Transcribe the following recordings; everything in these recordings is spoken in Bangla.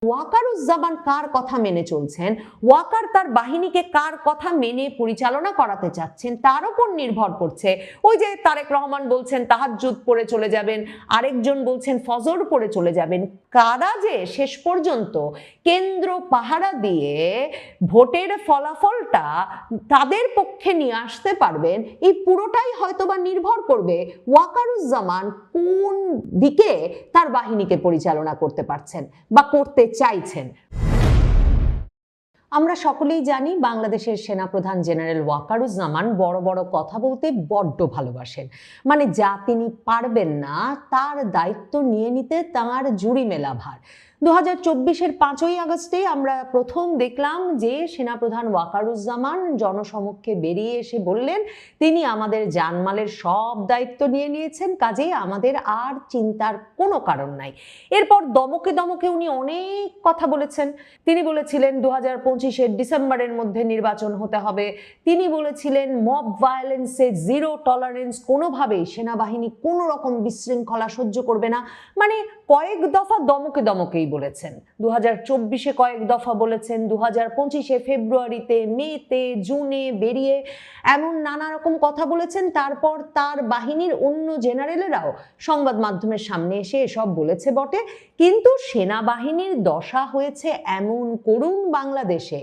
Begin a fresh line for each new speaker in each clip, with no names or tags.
ওয়াকারুজ্জামান কার কথা মেনে চলছেন, ওয়াকার তার বাহিনীকে কার কথা মেনে পরিচালনা করাতে চাচ্ছেন তার উপর নির্ভর করছে। ওই যে তারেক রহমান বলছেন তাহাজ্জুদ পড়ে চলে যাবেন, আরেকজন বলছেন ফজর পড়ে চলে যাবেন। কারা যে শেষ পর্যন্ত কেন্দ্র পাহারা দিয়ে ভোটের ফলাফলটা তাদের পক্ষে নিয়ে আসতে পারবেন, এই পুরোটাই হয়তোবা নির্ভর করবে ওয়াকারুজ্জামান কোন দিকে তার বাহিনীকে পরিচালনা করতে পারছেন বা করতে চাইছেন। আমরা সকলেই জানি বাংলাদেশের সেনাপ্রধান জেনারেল ওয়াকারুজ্জামান বড় বড় কথা বলতে বড্ড ভালোবাসেন। মানে যা তিনি পারবেন না তার দায়িত্ব নিয়ে নিতে তাঁর জুড়ি মেলা ভার। 2024-এর 5ই আগস্টে আমরা প্রথম দেখলাম যে সেনাপ্রধান ওয়াকারুজ্জামান জনসমক্ষে বেরিয়ে এসে বললেন তিনি আমাদের জানমালের সব দায়িত্ব নিয়ে নিয়েছেন, কাজেই আমাদের আর চিন্তার কোনো কারণ নাই। এরপর দমকে দমকে উনি অনেক কথা বলেছেন। তিনি বলেছিলেন 2025-এর ডিসেম্বরের মধ্যে নির্বাচন হতে হবে। তিনি বলেছিলেন মব ভায়োলেন্সে জিরো টলারেন্স, কোনোভাবেই সেনাবাহিনী কোনো রকম বিশৃঙ্খলা সহ্য করবে না। মানে কয়েক দফা দমকে দমকেই বলেছেন। 2024-এ কয়েক দফা বলেছেন, 2025-এ ফেব্রুয়ারিতে, মেতে, জুনে বেরিয়ে এমন নানা রকম কথা বলেছেন। তারপর তার বাহিনীর অন্য জেনারেলেরাও সংবাদ মাধ্যমের সামনে এসে এসব বলেছে বটে, কিন্তু সেনাবাহিনীর দশা হয়েছে এমন করুণ বাংলাদেশে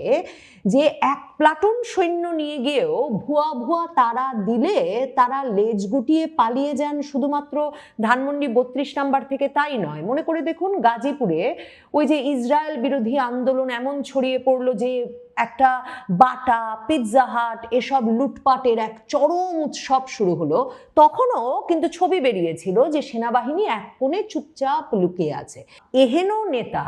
যে এক প্লাটুন সৈন্য নিয়ে গিয়েও ভুয়া ভুয়া তারা দিলে তারা লেজ গুটিয়ে পালিয়ে যান শুধুমাত্র ধানমন্ডি 32 নাম্বার থেকে তাই নয়। মনে করে দেখুন গাজীপুরে ওই যে ইসরায়েল বিরোধী আন্দোলন এমন ছড়িয়ে পড়লো যে একটা বাটা, পিৎজা হাট এসব লুটপাটের এক চরম উৎসব শুরু হলো। তখনও কিন্তু ছবি বেরিয়েছিল যে সেনাবাহিনী এক কোণে চুপচাপ লুকিয়ে আছে। এহেন নেতা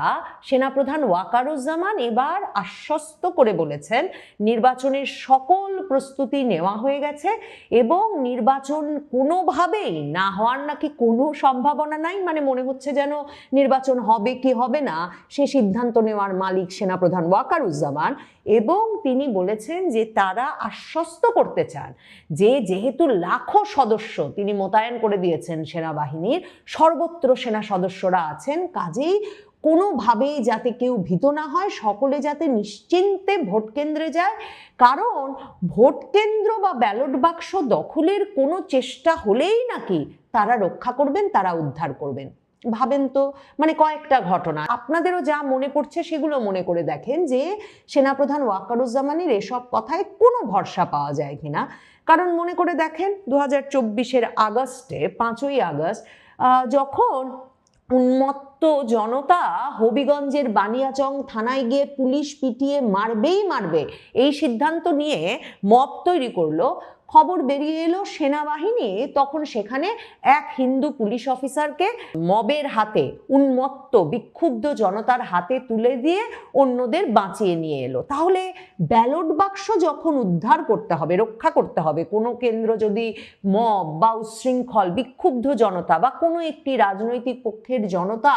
সেনাপ্রধান ওয়াকারুজ্জামান এবার আশ্বস্ত করে বলেছেন নির্বাচনের সকল প্রস্তুতি নেওয়া হয়ে গেছে এবং নির্বাচন কোনোভাবেই না হওয়ার নাকি কোনো সম্ভাবনা নাই। মানে মনে হচ্ছে যেন নির্বাচন হবে কি হবে না সে সিদ্ধান্ত নেওয়ার মালিক সেনাপ্রধান ওয়াকারুজ্জামান। এবং তিনি বলেছেন যে তারা আশ্বস্ত করতে চান যে যেহেতু লাখো সদস্য তিনি মোতায়েন করে দিয়েছেন সেনাবাহিনীর, সর্বত্র সেনা সদস্যরা আছেন, কাজেই কোনোভাবেই যাতে কেউ ভীত না হয়, সকলে যাতে নিশ্চিন্তে ভোট কেন্দ্রে যায়। কারণ ভোট কেন্দ্র বা ব্যালট বাক্স দখলের কোনো চেষ্টা হলেই নাকি তারা রক্ষা করবেন, তারা উদ্ধার করবেন। ভাবেন তো, মানে কয়েকটা ঘটনা আপনাদেরও যা মনে পড়ছে সেগুলো মনে করে দেখেন যে সেনাপ্রধান ওয়াকারুজ্জামানের এসব কথায় কোনো ভরসা পাওয়া যায় কিনা। কারণ মনে করে দেখেন 2024-এর আগস্টে 5ই আগস্ট যখন উন্মত্ত জনতা হবিগঞ্জের বানিয়াচং থানায় গিয়ে পুলিশ পিটিয়ে মারবেই মারবে এই সিদ্ধান্ত নিয়ে মব তৈরি করলো, খবর বেরিয়ে এলো সেনাবাহিনী তখন সেখানে এক হিন্দু পুলিশ অফিসারকে মবের হাতে, উন্মত্ত বিক্ষুব্ধ জনতার হাতে তুলে দিয়ে অন্যদের বাঁচিয়ে নিয়ে এলো। তাহলে ব্যালট বাক্স যখন উদ্ধার করতে হবে, রক্ষা করতে হবে, কোনো কেন্দ্র যদি মব বা উচ্ছৃঙ্খল বিক্ষুব্ধ জনতা বা কোনো একটি রাজনৈতিক পক্ষের জনতা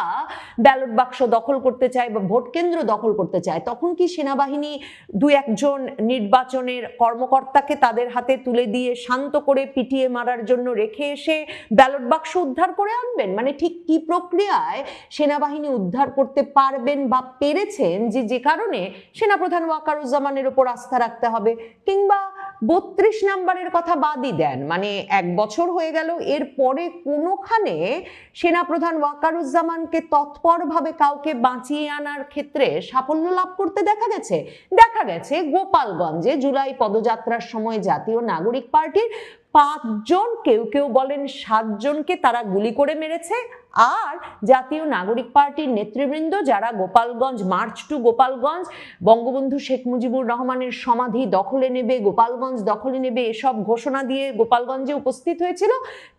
ব্যালট বাক্স দখল করতে চায় বা ভোট কেন্দ্র দখল করতে চায়, তখন কি সেনাবাহিনী দু একজন নির্বাচনের কর্মকর্তাকে তাদের হাতে তুলে দিয়ে শান্ত করে পিটিয়ে মারার জন্য রেখে এসে ব্যালট বাক্স উদ্ধার করে আনবেন? মানে ঠিক কি প্রক্রিয়ায় সেনাবাহিনী উদ্ধার করতে পারবেন বা পেরেছেন যে কারণে সেনাপ্রধান ওয়াকারুজ্জামানের উপর আস্থা রাখতে হবে? কিংবা 32 নাম্বারের কথা বাদই দেন, মানে 1 বছর হয়ে গেল, এরপরে কোনোখানে সেনাপ্রধান ওয়াকারুজ্জামানকে তৎপরভাবে কাউকে বাঁচিয়ে আনার ক্ষেত্রে সাফল্য লাভ করতে দেখা গেছে? দেখা গেছে গোপালগঞ্জে জুলাই পদযাত্রার সময় জাতীয় নাগরিক পার্টির 5 জন, কেউ কেউ বলেন 7 জনকে তারা গুলি করে মেরেছে। আর জাতীয় নাগরিক পার্টির নেতৃবৃন্দ যারা গোপালগঞ্জ মার্চ টু গোপালগঞ্জ, বঙ্গবন্ধু শেখ মুজিবুর রহমানের সমাধি দখলে নেবে, গোপালগঞ্জ দখলে নেবে এসব ঘোষণা দিয়ে গোপালগঞ্জে উপস্থিত হয়েছিল,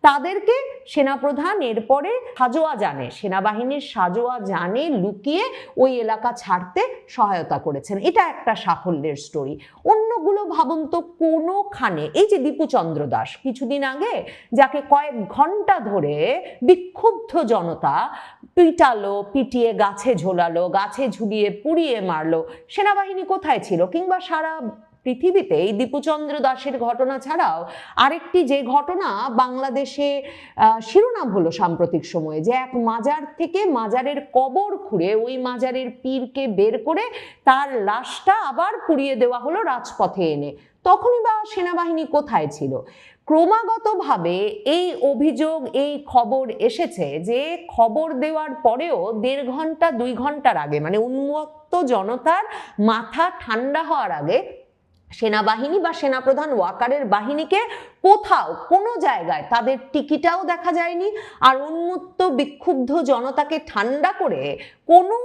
তাদেরকে সেনাপ্রধান এরপরে সাজোয়া জানে, সেনাবাহিনীর সাজোয়া জানে লুকিয়ে ওই এলাকা ছাড়তে সহায়তা করেছেন। এটা একটা সাফল্যের স্টোরি। অন্যগুলো ভাবুন তো কোনোখানে, এই যে দীপু চন্দ্র দাস কিছুদিন আগে যাকে কয়েক ঘন্টা ধরে বিক্ষুব্ধ জনতা পিটালো, পিটিয়ে গাছে ঝোলালো, গাছে ঝুলিয়ে পুড়িয়ে মারলো, সেনাবাহিনী কোথায় ছিল? কিংবা সারা পৃথিবীতে এই দীপুচন্দ্র দাসের ঘটনা ছাড়াও আরেকটি যে ঘটনা বাংলাদেশে শিরোনাম হলো সাম্প্রতিক সময়ে, যে এক মাজার থেকে মাজারের কবর খুঁড়ে ওই মাজারের পীরকে বের করে তার লাশটা আবার পুড়িয়ে দেওয়া হলো রাজপথে এনে। তখনই বা সেনাবাহিনী কোথায় ছিল? ক্রমাগতভাবে এই অভিযোগ, এই খবর এসেছে যে খবর দেওয়ার পরেও 1.5 ঘন্টা 2 ঘন্টার আগে, মানে উন্মত্ত জনতার মাথা ঠান্ডা হওয়ার আগে সেনাবাহিনী বা সেনাপ্রধান ওয়াকারের বাহিনীকে কোথাও কোনো জায়গায় তাদের টিকিটাও দেখা যায়নি। আর উন্মত্ত বিক্ষুব্ধ জনতাকে ঠান্ডা করে কোনো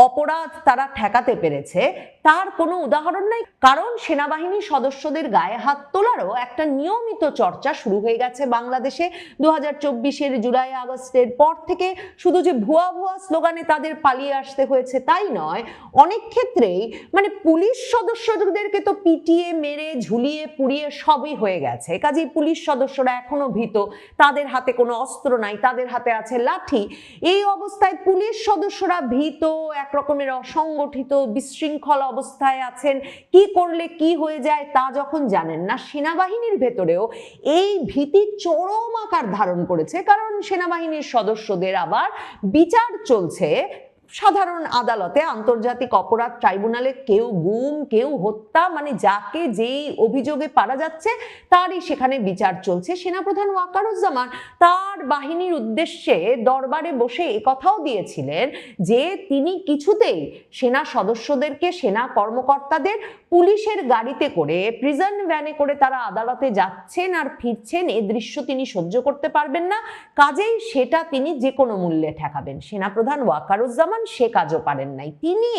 অপরাধ তারা ঠেকাতে পেরেছে তার কোনো উদাহরণ নাই। কারণ সেনাবাহিনী সদস্যদের গায়ে হাত তোলারও একটা নিয়মিত চর্চা শুরু হয়ে গেছে বাংলাদেশে 2024-এর জুলাই আগস্টের পর থেকে। শুধু যে ভুয়া ভুয়া স্লোগানে তাদের পালিয়ে আসতে হয়েছে তাই নয়, অনেক ক্ষেত্রেই মানে পুলিশ সদস্যদেরকে তো পিটিয়ে মেরে ঝুলিয়ে পুড়িয়ে সবই হয়ে গেছে। কাজেই পুলিশ সদস্যরা এখনো ভীত, তাদের হাতে কোনো অস্ত্র নাই, তাদের হাতে আছে লাঠি। এই অবস্থায় পুলিশ সদস্যরা ভীত, একরকমের অসংগঠিত বিশৃঙ্খল অবস্থায় আছেন, কি করলে কি হয়ে যায় তা যখন জানেন না, সেনাবাহিনীর ভেতরেও এই ভীতি চরম আকার ধারণ করেছে। কারণ সেনাবাহিনীর সদস্যদের আবার বিচার চলছে সাধারণ আদালতে, আন্তর্জাতিক অপরাধ ট্রাইব্যুনালে, কেউ গুম কেউ হত্যা, মানে যাকে যেই অভিযোগে পারা যাচ্ছে তারই সেখানে বিচার চলছে। সেনাপ্রধান ওয়াকারুজ্জামান তার বাহিনীর উদ্দেশ্যে দরবারে বসে একথাও দিয়েছিলেন যে তিনি কিছুতেই সেনা সদস্যদেরকে, সেনা কর্মকর্তাদের পুলিশের গাড়িতে করে, প্রিজন ভ্যানে করে তারা আদালতে যাচ্ছেন আর ফিরছেন, এ দৃশ্য তিনি সহ্য করতে পারবেন না। কাজেই সেটা তিনি যে কোনো মূল্যে ঠেকাবেন। সেনাপ্রধান ওয়াকারুজ্জামান সে কাজও পারেন নাই। তিনি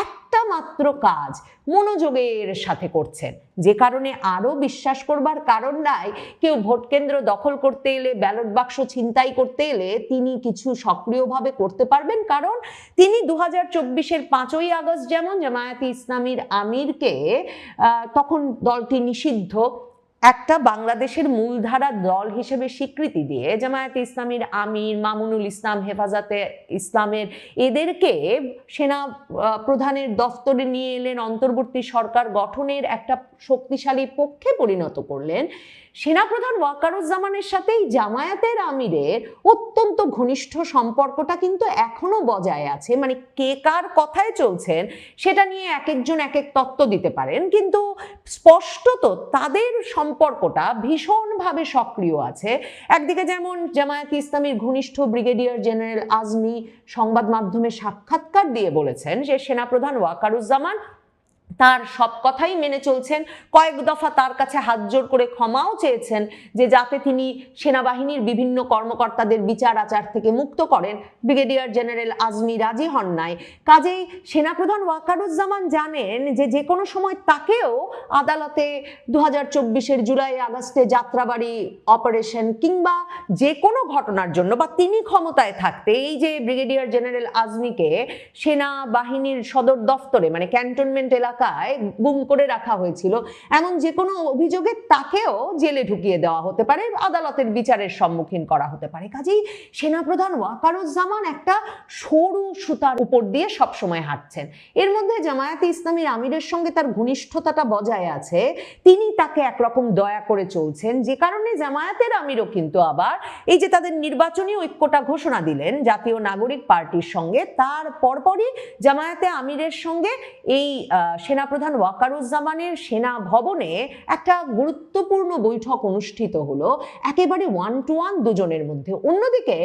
একটা মাত্র কাজ মনোযোগের সাথে করছেন, যে কারণে আরো বিশ্বাস করবার কারণ নাই কেউ ভোট কেন্দ্র দখল করতে এলে, ব্যালট বাক্স ছিনতাই করতে এলে তিনি কিছু সক্রিয়ভাবে করতে পারবেন। কারণ তিনি 2024-এর 5ই আগস্ট যেমন জামায়াতে ইসলামীর আমিরকে, তখন দলটি নিষিদ্ধ, একটা বাংলাদেশের মূলধারা দল হিসেবে স্বীকৃতি দিয়ে জামায়াতে ইসলামীর আমির মামুনুল ইসলাম, হেফাজতে ইসলামের এদেরকে সেনা প্রধানের দফতরে নিয়ে এলেন, অন্তর্বর্তী সরকার গঠনের একটা শক্তিশালী পক্ষে পরিণত করলেন। সেনাপ্রধান ওয়াকারুজ্জামানের সাথেই জামায়াতের আমিরের অত্যন্ত ঘনিষ্ঠ সম্পর্কটা কিন্তু এখনো বজায় আছে। মানে কে কার কথায় চলছেন সেটা নিয়ে এক একজন এক এক তত্ত্ব দিতে পারেন, কিন্তু স্পষ্টত তাদের সম্পর্কটা ভীষণভাবে সক্রিয় আছে। একদিকে যেমন জামায়াতে ইসলামীর ঘনিষ্ঠ ব্রিগেডিয়ার জেনারেল আজমি সংবাদ মাধ্যমে সাক্ষাৎকার দিয়ে বলেছেন যে সেনাপ্রধান ওয়াকারুজ্জামান তার সব কথাই মেনে চলছেন, কয়েক দফা তার কাছে হাত জোর করে ক্ষমাও চেয়েছেন যে যাতে তিনি সেনাবাহিনীর বিভিন্ন কর্মকর্তাদের বিচার আচার থেকে মুক্ত করেন। ব্রিগেডিয়ার জেনারেল আজমি রাজি হন নাই। কাজেই সেনাপ্রধান ওয়াকারুজ্জামান জানেন যে যে কোনো সময় তাকেও আদালতে 2024-এর জুলাই আগস্টে যাত্রাবাড়ি অপারেশন কিংবা যে কোনো ঘটনার জন্য, বা তিনি ক্ষমতায় থাকতে এই যে ব্রিগেডিয়ার জেনারেল আজমিকে সেনাবাহিনীর সদর দফতরে মানে ক্যান্টনমেন্ট এলাকায় গুম করে রাখা হয়েছিল, এমন যে কোনো অভিযোগে তাকেও জেলে ঢুকিয়ে দেওয়া হতে পারে, আদালতের বিচারের সম্মুখীন করা হতে পারে। কাজেই সেনাপ্রধান ওয়াকারুজ্জামান একটা সরু সুতার উপর দিয়ে সবসময় হাঁটছেন। এর মধ্যে জামায়াতে ইসলামীর আমিরের সঙ্গে তার ঘনিষ্ঠতাটা বজায় আছে, তিনি তাকে একরকম দয়া করে চলছেন, যে কারণে জামায়াতের আমিরও কিন্তু আবার এই যে তাদের নির্বাচনী ঐক্যটা ঘোষণা দিলেন জাতীয় নাগরিক পার্টির সঙ্গে, তার পরপরই জামায়াতে আমিরের সঙ্গে এই সেনাপ্রধান ওয়াকারুজ্জামানের সেনা ভবনে একটা গুরুত্বপূর্ণ বৈঠক অনুষ্ঠিত হলো, একেবারে 1 to 1 দুজনের মধ্যে। অন্যদিকে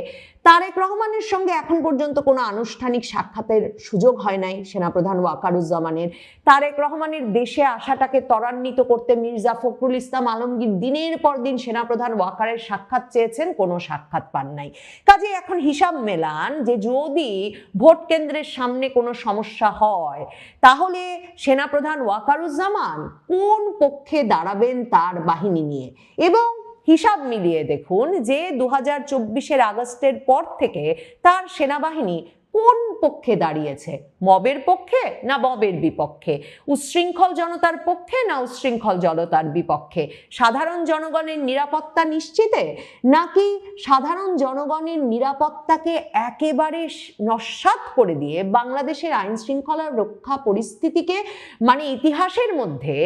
তারেক রহমানের সঙ্গে এখন পর্যন্ত কোনো আনুষ্ঠানিক সাক্ষাতের সুযোগ হয় নাই সেনাপ্রধান ওয়াকারুজ্জামানের। তারেক রহমানের দেশে আসাটাকে ত্বরান্বিত করতে মির্জা ফখরুল ইসলাম আলমগীর দিনের পর দিন সেনাপ্রধান ওয়াকারের সাক্ষাৎ চেয়েছেন, কোনো সাক্ষাৎ পান নাই। কাজে এখন হিসাব মেলান যে যদি ভোট কেন্দ্রের সামনে কোনো সমস্যা হয় তাহলে সেনাপ্রধান ওয়াকারুজ্জামান কোন পক্ষে দাঁড়াবেন তার বাহিনী নিয়ে। এবং হিসাব মিলিয়ে দেখুন যে 2024-এর আগস্টের পর থেকে তার সেনাবাহিনী কোন পক্ষে দাঁড়িয়েছে, মবের পক্ষে না মবের বিপক্ষে, উচ্ছৃঙ্খল জনতার পক্ষে না উচ্ছৃঙ্খল জনতার বিপক্ষে, সাধারণ জনগণের নিরাপত্তা নিশ্চিতে নাকি সাধারণ জনগণের নিরাপত্তাকে একেবারে নস্যাৎ করে দিয়ে বাংলাদেশের আইন শৃঙ্খলা রক্ষা পরিস্থিতিকে মানে ইতিহাসের মধ্যে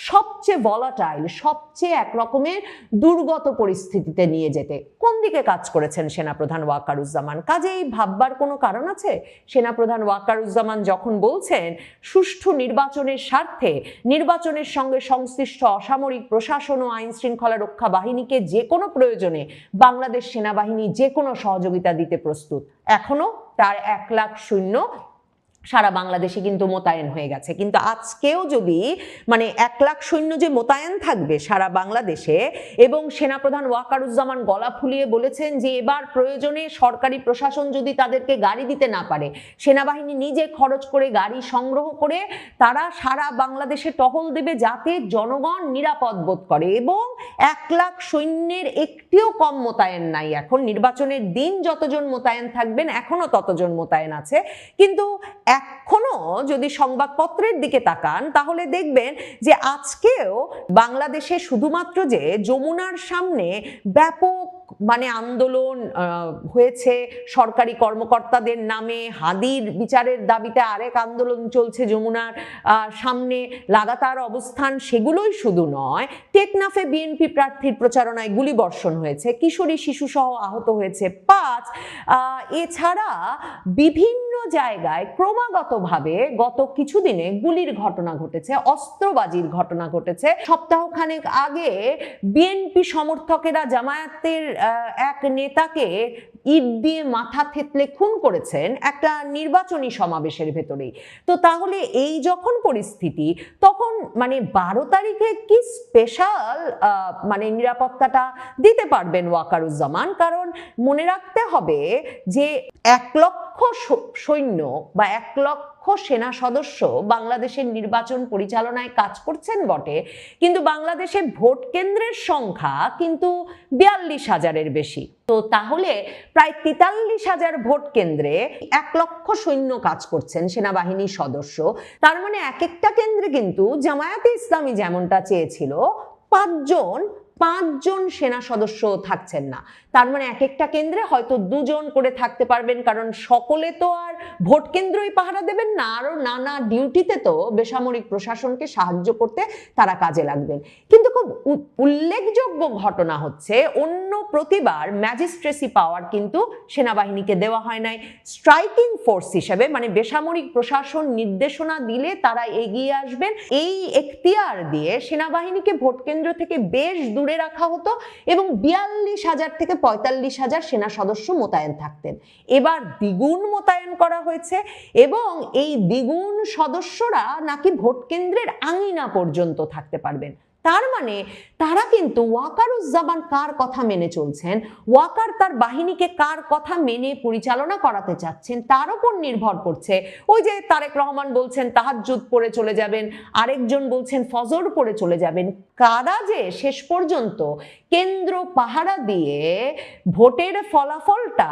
সবচেয়ে ভলাটাইল, সবচেয়ে একরকমের দুর্গত পরিস্থিতিতে নিয়ে যেতে কোন দিকে কাজ করেছেন সেনাপ্রধান ওয়াকারুজ্জামান? কাজেই ভাববার কোনো কারণ আছে? সেনাপ্রধান ওয়াকারুজ্জামান যখন বলছেন সুষ্ঠু নির্বাচনের স্বার্থে নির্বাচনের সঙ্গে সংশ্লিষ্ট অসামরিক প্রশাসন ও আইন শৃঙ্খলা রক্ষা বাহিনীকে যে কোনো প্রয়োজনে বাংলাদেশ সেনাবাহিনী যে কোনো সহযোগিতা দিতে প্রস্তুত, এখনো তার 1 লাখ সৈন্য সারা বাংলাদেশে কিন্তু মোতায়েন হয়ে গেছে। কিন্তু আজকেও যদি মানে 1 লাখ সৈন্য যে মোতায়েন থাকবে সারা বাংলাদেশে, এবং সেনাপ্রধান ওয়াকারুজ্জামান গলা ফুলিয়ে বলেছেন যে এবার প্রয়োজনে সরকারি প্রশাসন যদি তাদেরকে গাড়ি দিতে না পারে, সেনাবাহিনী নিজে খরচ করে গাড়ি সংগ্রহ করে তারা সারা বাংলাদেশে টহল দেবে যাতে জনগণ নিরাপদ বোধ করে। এবং 1 লাখ সৈন্যের একটিও কম মোতায়েন নাই। এখন নির্বাচনের দিন যতজন মোতায়েন থাকবেন এখনো ততজন মোতায়েন আছে। কিন্তু এখনো যদি সংবাদপত্রের দিকে তাকান তাহলে দেখবেন যে আজকেও বাংলাদেশে শুধুমাত্র যে যমুনার সামনে ব্যাপক মানে আন্দোলন হয়েছে সরকারি কর্মকর্তাদের নামে, হাদির বিচারের দাবিতে আরেক আন্দোলন চলছে যমুনার সামনে লাগাতার অবস্থান, সেগুলোই শুধু নয়, টেকনাফে বিএনপি প্রার্থীর প্রচারণায় গুলিবর্ষণ হয়েছে, কিশোরী শিশুসহ আহত হয়েছে 5। এছাড়া বিভিন্ন জায়গায় ক্রমাগতভাবে গত কিছুদিনে গুলির ঘটনা ঘটেছে, অস্ত্রবাজির ঘটনা ঘটেছে। সপ্তাহখানেক আগে বিএনপি সমর্থকেরা জামায়াতের এক নেতাকে ইট দিয়ে মাথা থেতলে খুন করেছেন একটা নির্বাচনী সমাবেশের ভেতরেই। তো তাহলে এই যখন পরিস্থিতি, তখন মানে 12 তারিখে কি স্পেশাল মানে নিরাপত্তাটা দিতে পারবেন ওয়াকারুজ্জামান? কারণ মনে রাখতে হবে যে 1 লক্ষ সৈন্য বা 1 লক্ষ সেনা সদস্য বাংলাদেশের নির্বাচন পরিচালনায় কাজ করছেন বটে, কিন্তু বাংলাদেশে ভোট কেন্দ্রের সংখ্যা কিন্তু 42,000-এর বেশি। তো তাহলে প্রায় 43,000 ভোট কেন্দ্রে 1 লক্ষ সৈন্য কাজ করছেন সেনাবাহিনীর সদস্য। তার মানে এক একটা কেন্দ্রে কিন্তু জামায়াতে ইসলামী যেমনটা চেয়েছিল 5 জন সেনা সদস্য থাকছেন না। তার মানে এক একটা কেন্দ্রে হয়তো 2 জন করে থাকতে পারবেন, কারণ সকলে তো আর ভোট কেন্দ্রই পাহারা দেবেন না, আরো নানা ডিউটিতে তো বেসামরিক প্রশাসনকে সাহায্য করতে তারা কাজে লাগবেন। কিন্তু খুব উল্লেখযোগ্য ঘটনা হচ্ছে অন্য প্রতিবার ম্যাজিস্ট্রেসি পাওয়ার কিন্তু সেনাবাহিনীকে দেওয়া হয় নাই। স্ট্রাইকিং ফোর্স হিসেবে মানে বেসামরিক প্রশাসন নির্দেশনা দিলে তারা এগিয়ে আসবেন, এই এখতিয়ার দিয়ে সেনাবাহিনীকে ভোট কেন্দ্র থেকে বেশ দূরে রাখা হতো এবং 42,000 থেকে 45,000 সেনা সদস্য মোতায়েন থাকতেন। এবার দ্বিগুণ মোতায়েন করা হয়েছে এবং এই দ্বিগুণ সদস্যরা নাকি ভোট কেন্দ্রের আঙিনা পর্যন্ত থাকতে পারবেন। তার মানে তারা কিন্তু ওয়াকারুজ্জামান কার কথা মেনে চলছেন, ওয়াকার তার বাহিনীকে কার কথা মেনে পরিচালনা করাতে চাচ্ছেন তার উপর নির্ভর করছে। ওই যে তারেক রহমান বলছেন তাহাজ্জুদ পড়ে চলে যাবেন, আরেকজন বলছেন ফজর পড়ে চলে যাবেন। কারা যে শেষ পর্যন্ত কেন্দ্র পাহারা দিয়ে ভোটের ফলাফলটা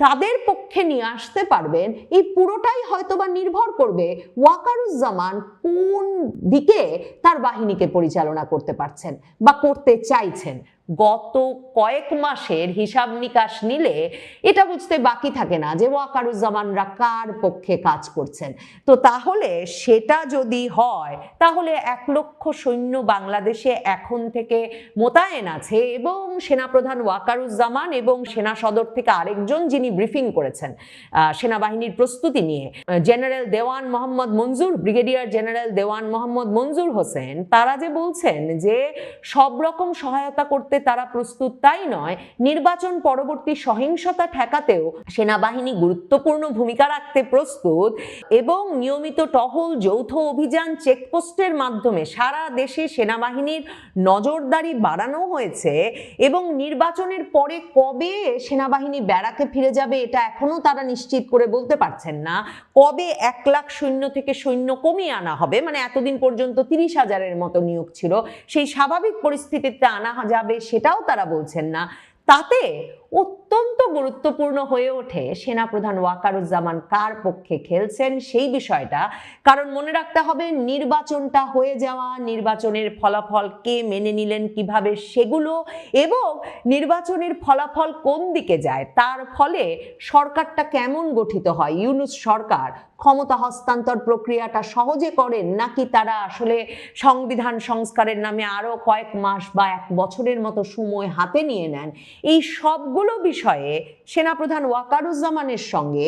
তাদের পক্ষে নিয়ে আসতে পারবেন, এই পুরোটাই হয়তোবা নির্ভর করবে ওয়াকারুজ্জামান কোন দিকে তার বাহিনীকে পরিচালনা করতে পারছেন বা করতে চাইছেন। গত কয়েক মাসের হিসাব নিকাশ নিলে এটা বুঝতে বাকি থাকে না যে ওয়াকারুজ্জামানরা কার পক্ষে কাজ করছেন। তো তাহলে সেটা যদি হয় তাহলে 1 লক্ষ সৈন্য বাংলাদেশে এখন থেকে মোতায়েন আছে এবং সেনাপ্রধান ওয়াকারুজ্জামান এবং সেনা সদর থেকে আরেকজন যিনি ব্রিফিং করেছেন সেনাবাহিনীর প্রস্তুতি নিয়ে, জেনারেল দেওয়ান মোহাম্মদ মঞ্জুর, ব্রিগেডিয়ার জেনারেল দেওয়ান মোহাম্মদ মঞ্জুর হোসেন, তারা যে বলছেন যে সব রকম সহায়তা করতে তারা প্রস্তুত, তাই নয় নির্বাচন পরবর্তী সহিংসতা ঠেকাতেও সেনাবাহিনী গুরুত্বপূর্ণ ভূমিকা রাখতে প্রস্তুত এবং নিয়মিত টহল, যৌথ অভিযান, চেকপোস্টের মাধ্যমে সারা দেশে সেনাবাহিনীর নজরদারি বাড়ানো হয়েছে এবং নির্বাচনের পরে কবে সেনাবাহিনী ব্যারাকে ফিরে যাবে এটা এখনো তারা নিশ্চিত করে বলতে পারছেন না। কবে 1 লাখ সৈন্য থেকে সৈন্য কমিয়ে আনা হবে, মানে এতদিন পর্যন্ত 30,000-এর মতো নিয়োগ ছিল, সেই স্বাভাবিক পরিস্থিতিতে আনা যাবে সেটাও তারা বলছেন না। তাতে অত্যন্ত গুরুত্বপূর্ণ হয়ে ওঠে সেনাপ্রধান ওয়াকারুজ্জামান কার পক্ষে খেলছেন সেই বিষয়টা। কারণ মনে রাখতে হবে, নির্বাচনটা হয়ে যাওয়া, নির্বাচনের ফলাফল কে মেনে নিলেন কিভাবে সেগুলো, এবং নির্বাচনের ফলাফল কোন দিকে যায় তার ফলে সরকারটা কেমন গঠিত হয়। ইউনূস সরকার ক্ষমতা হস্তান্তর প্রক্রিয়াটা সহজে করেন, নাকি তারা আসলে সংবিধান সংস্কারের নামে আরো কয়েক মাস বা 1 বছরের মতো সময় হাতে নিয়ে নেন। এই সবগুলো বিষয়ে সেনাপ্রধান ওয়াকারুজ্জামানের সঙ্গে